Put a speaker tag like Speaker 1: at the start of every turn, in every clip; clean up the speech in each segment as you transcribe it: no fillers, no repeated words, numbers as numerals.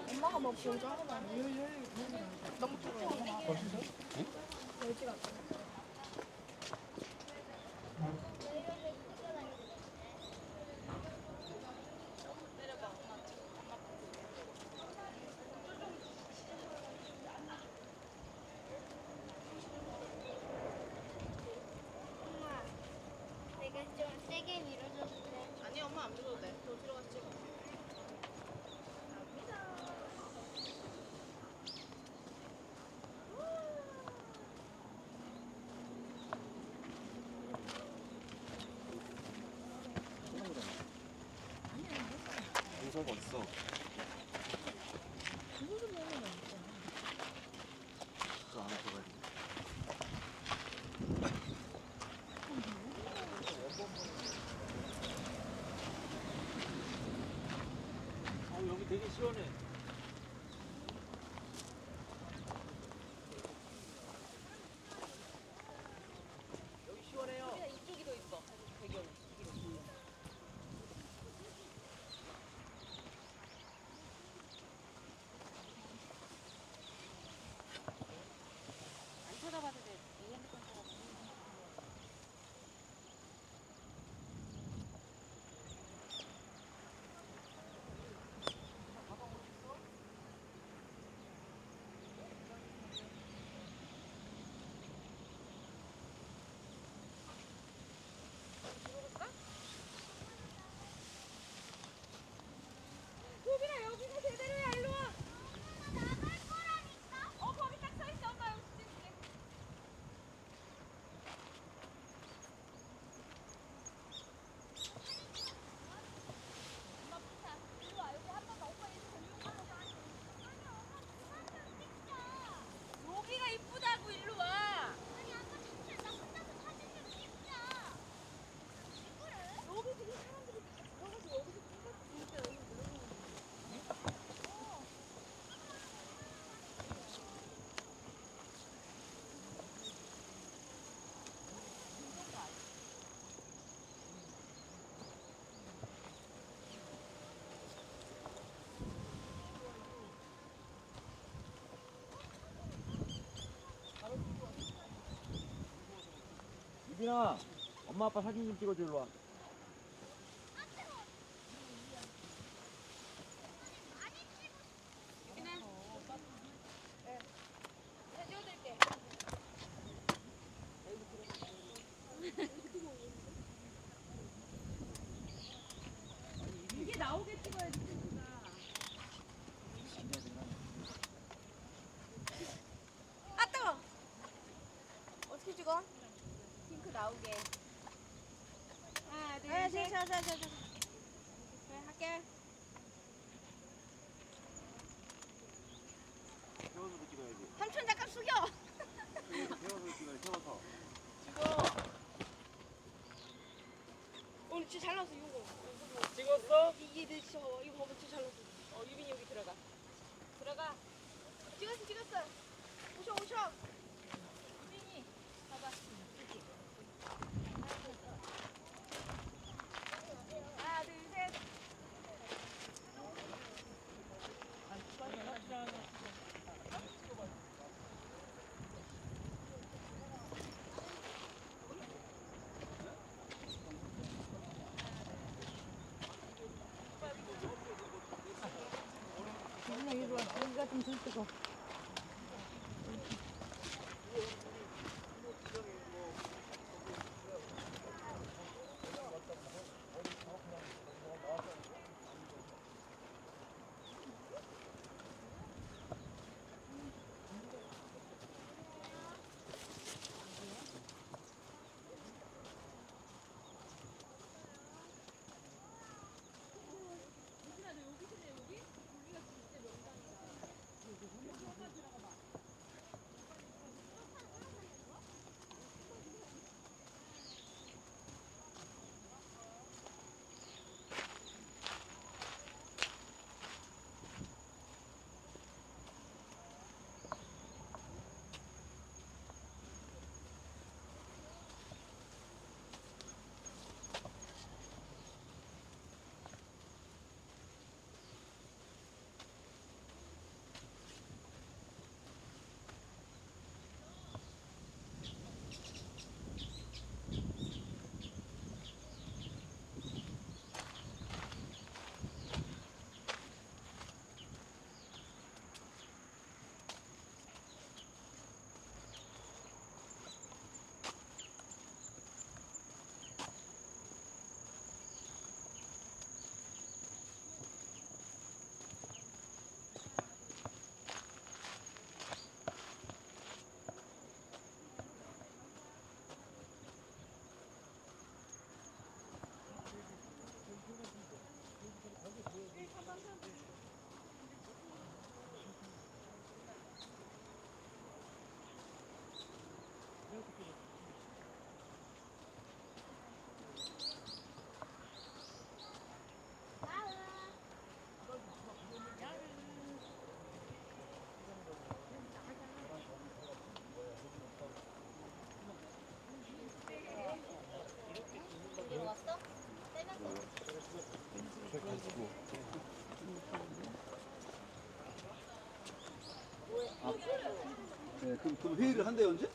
Speaker 1: 엄마가 뭐 보자 하나 너무 뜨거워.
Speaker 2: 진짜? 응?
Speaker 1: 열지가 않아.
Speaker 3: 엄마, 내가 좀 세게 밀어줘도 돼?
Speaker 1: 아니 엄마 안 밀어도 돼. 너 들어가서 찍어.
Speaker 2: 인사가 어딨어? 저 안에 들어가야 돼.
Speaker 4: 여기 되게 시원해. 여기 시원해요.
Speaker 1: 이쪽이 더 있어. 배경. 안 쳐다봐도 돼. 이 핸드폰 쳐다봐. 호빈아 여기가 제대로야. 일로 와.
Speaker 3: 나갈 거라니까?
Speaker 1: 거기 딱 서 있어. 엄마 여기 찍을게.
Speaker 3: 엄마 부타. 일로 와. 여기 한 번 더. 오빠 여기서 이용하러 가. 아니 엄마 좀 찍자.
Speaker 1: 여기가 이쁘다고. 일로 와.
Speaker 3: 아니 아빠 진짜 나 혼자서 사진 좀 찍자. 왜 그래?
Speaker 1: 여기 지금 사람들이 들어가서 여기서 찍었어. 진짜 여기
Speaker 4: 유빈아, 엄마 아빠 사진 좀 찍어줘, 일로 와.
Speaker 1: 찍어드릴게. 이게 나오게 찍어야지. 아 뜨거. 어떻게 찍어? 핑크 나오게. 하나, 둘, 셋. 네, 할게.
Speaker 2: 세워서 찍어야지.
Speaker 1: 삼촌 잠깐 숙여.
Speaker 2: 세워서 찍어야 세워서.
Speaker 1: 오늘 진짜 잘 나왔어 이거.
Speaker 4: 찍었어?
Speaker 1: 이게 내 진짜 봐봐. 이거 봐봐 진짜 잘 나왔어. 유빈이 여기 들어가. 들어가. 찍었어. 오셔. 유빈이 봐봐. 하나 둘 셋. 여기가 좀 덜 뜨거.
Speaker 5: 네, 그럼 회의를 한대요 언제?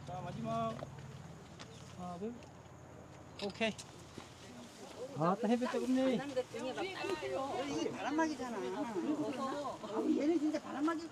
Speaker 4: 자, 마지막. 하나, 둘. 오케이. 아, 또 햇볕 뜨겁네.
Speaker 6: 이게 바람막이잖아. 얘는 진짜 바람막이